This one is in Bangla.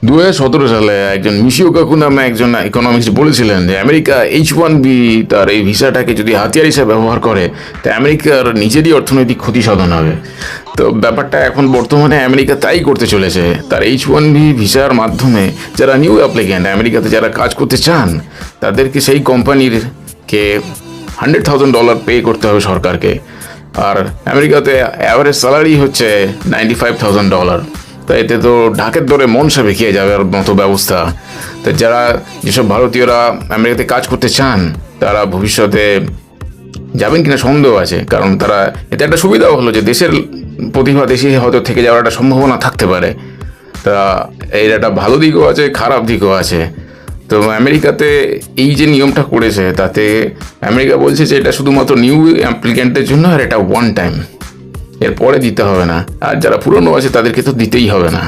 2017 সালে একজন মিশিও কাকু নামে একজন ইকোনমিক্স বলেছিলেন যে আমেরিকা H1B তার এই ভিসাটাকে যদি হাতিয়ার হিসেবে ব্যবহার করে তা আমেরিকার নিজেরই অর্থনৈতিক ক্ষতি সাধন হবে। তো ব্যাপারটা এখন বর্তমানে আমেরিকা তাই করতে চলেছে। তার H1B ভিসার মাধ্যমে যারা নিউ অ্যাপ্লিক্যান্ট আমেরিকাতে যারা কাজ করতে চান তাদেরকে সেই কোম্পানির কে $100,000 পে করতে হবে সরকারকে। আর আমেরিকাতে অ্যাভারেজ স্যালারি হচ্ছে $95,000। তো এতে তো ঢাকের দরে মন সে বেঁকিয়ে যাওয়ার মতো ব্যবস্থা। তো যারা যেসব ভারতীয়রা আমেরিকাতে কাজ করতে চান তারা ভবিষ্যতে যাবেন কিনা সন্দেহ আছে, কারণ তারা এতে একটা সুবিধাও হলো যে দেশের প্রতিভা দেশে হয়তো থেকে যাওয়ার একটা সম্ভাবনা থাকতে পারে। তা এর একটা ভালো দিকও আছে, খারাপ দিকও আছে। তো আমেরিকাতে এই যে নিয়মটা করেছে তাতে আমেরিকা বলছে যে এটা শুধুমাত্র নিউ অ্যাপ্লিক্যান্টের জন্য, আর এটা ওয়ান টাইম, এরপরে দিতে হবে না। আর যারা পুরনো আছে তাদেরকে তো দিতেই হবে না।